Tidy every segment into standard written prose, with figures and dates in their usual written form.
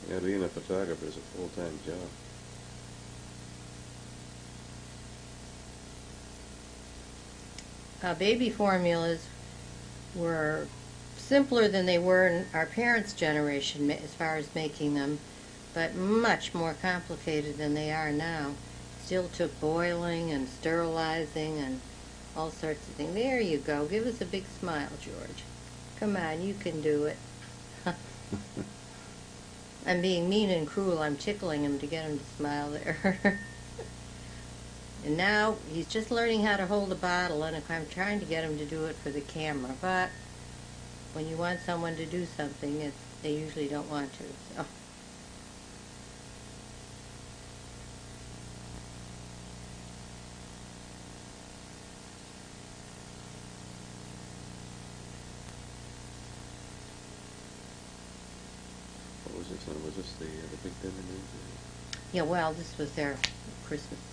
Yeah, being a photographer is a full-time job. Baby formulas were simpler than they were in our parents' generation as far as making them, but much more complicated than they are now. Still took boiling and sterilizing and all sorts of things. There you go. Give us a big smile, George. Come on, you can do it. I'm being mean and cruel. I'm tickling him to get him to smile there. And now he's just learning how to hold a bottle, and I'm trying to get him to do it for the camera. But when you want someone to do something, they usually don't want to. So. What was this one? Was this the big dinner news? Yeah, well, this was their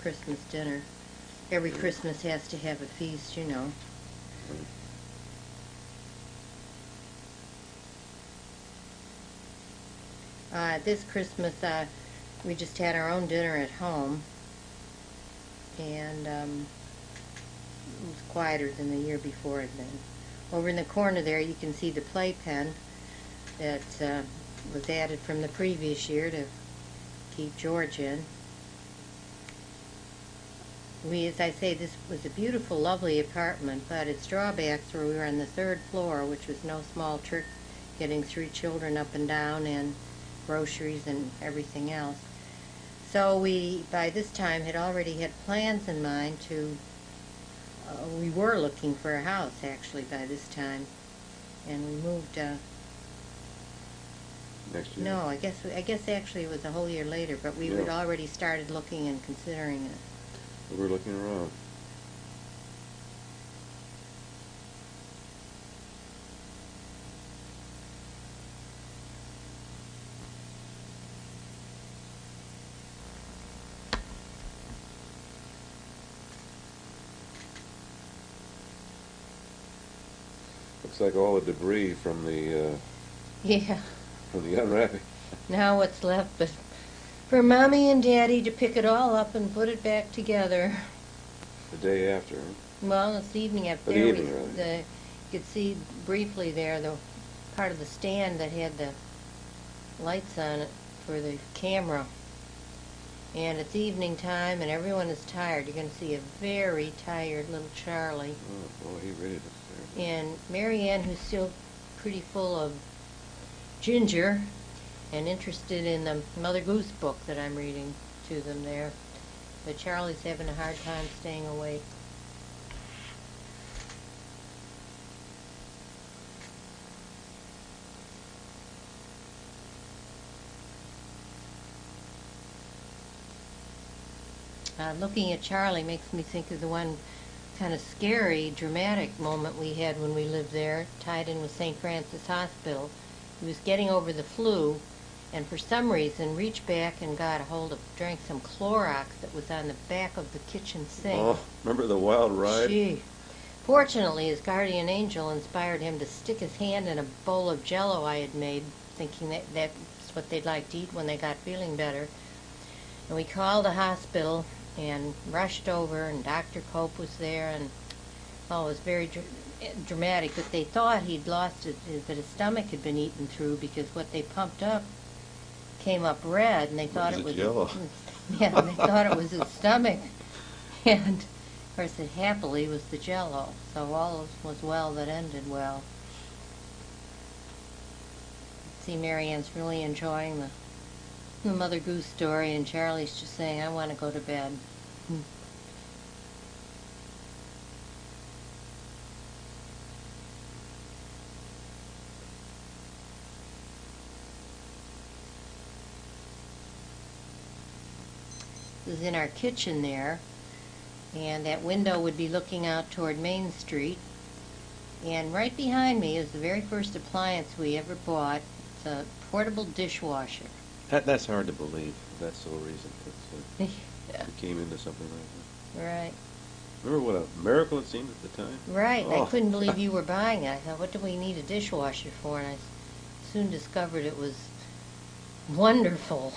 Christmas dinner. Every Christmas has to have a feast, you know. This Christmas, we just had our own dinner at home, and it was quieter than the year before had been. Over in the corner there, you can see the playpen that was added from the previous year to keep George in. As I say, this was a beautiful, lovely apartment, but its drawbacks were we were on the third floor, which was no small trick, getting 3 children up and down and groceries and everything else. So we, by this time, had already had plans in mind to, we were looking for a house, actually, by this time. And we moved, Next year? no, I guess actually it was a whole year later, but we had already started looking and considering it. We were looking around. Looks like all the debris from the Yeah. from the unwrapping. Now what's left but for Mommy and Daddy to pick it all up and put it back together. The day after, huh? Well, this evening up The there, evening, really. you could see briefly there the part of the stand that had the lights on it for the camera. And it's evening time and everyone is tired. You're going to see a very tired little Charlie. Oh, boy, he really looks terrible. And Marianne, who's still pretty full of ginger and interested in the Mother Goose book that I'm reading to them there. But Charlie's having a hard time staying awake. Looking at Charlie makes me think of the one kind of scary, dramatic moment we had when we lived there, tied in with St. Francis Hospital. He was getting over the flu, and for some reason reached back and drank some Clorox that was on the back of the kitchen sink. Oh, remember the wild ride? Gee. Fortunately, his guardian angel inspired him to stick his hand in a bowl of Jell-O I had made, thinking that that's what they'd like to eat when they got feeling better. And we called the hospital and rushed over, and Dr. Cope was there, and it was very dramatic, but they thought he'd lost it, that his stomach had been eaten through, because what they pumped up came up red, and they thought it was Jell-O? yeah, they thought it was his stomach, and of course it happily was the Jell-O. So all was well that ended well. See, Marianne's really enjoying the Mother Goose story, and Charlie's just saying, I want to go to bed. This is in our kitchen there, and that window would be looking out toward Main Street. And right behind me is the very first appliance we ever bought. It's a portable dishwasher. That's hard to believe. That's the reason. Yeah. We came into something like that. Right. Remember what a miracle it seemed at the time? Right. Oh. I couldn't believe you were buying it. I thought, what do we need a dishwasher for? And I soon discovered it was wonderful.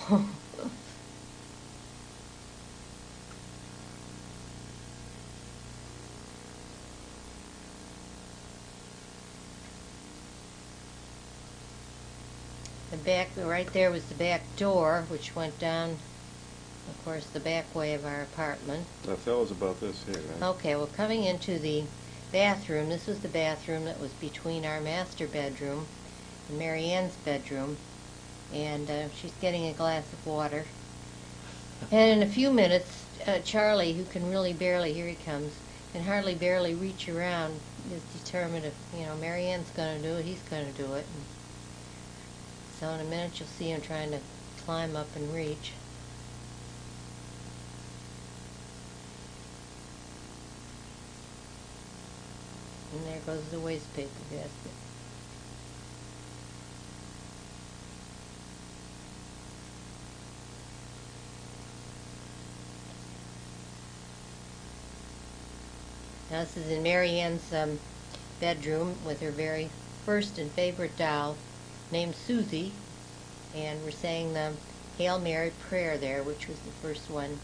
The back, right there was the back door, which went down, of course, the back way of our apartment. Now tell us about this here, right? Okay, well, coming into the bathroom, this was the bathroom that was between our master bedroom and Mary Ann's bedroom, and she's getting a glass of water. And in a few minutes, Charlie, who can really barely, here he comes, can hardly barely reach around, is determined if, Mary Ann's going to do it, he's going to do it. And so in a minute you'll see him trying to climb up and reach. And there goes the waste paper basket. Now this is in Mary Ann's bedroom with her very first and favorite doll named Susie, and we're saying the Hail Mary prayer there, which was the first one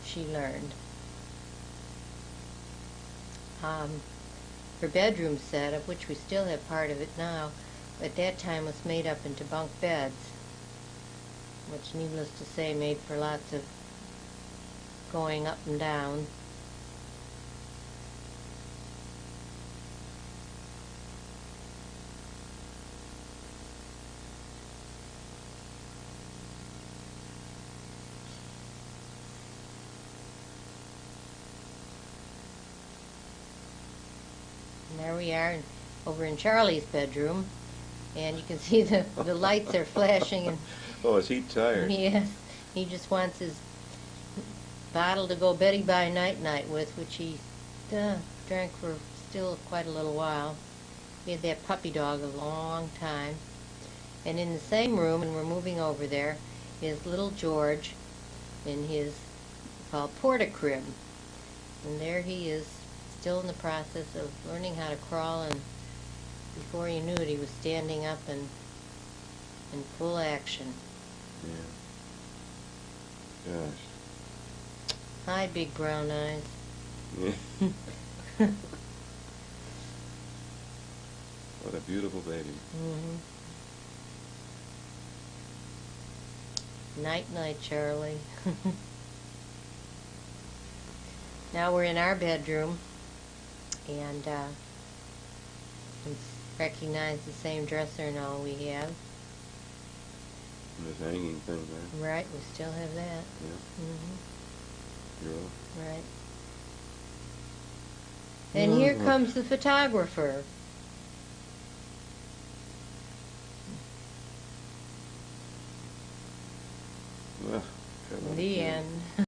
she learned. Her bedroom set, of which we still have part of it now, at that time was made up into bunk beds, which, needless to say, made for lots of going up and down. And there we are over in Charlie's bedroom, and you can see the lights are flashing. And Oh, is he tired? yes, he just wants his bottle to go Betty by night with, which he drank for still quite a little while. He had that puppy dog a long time. And in the same room, and we're moving over there, is little George in his called porta-crib. And there he is, still in the process of learning how to crawl, and before you knew it, he was standing up and in full action. Yeah. Gosh. Hi, big brown eyes. Yeah. What a beautiful baby. Night, night, Charlie. Now we're in our bedroom, and we recognize the same dresser and all we have. And this hanging thing there. Right, we still have that. Yeah. Right. And here comes the photographer.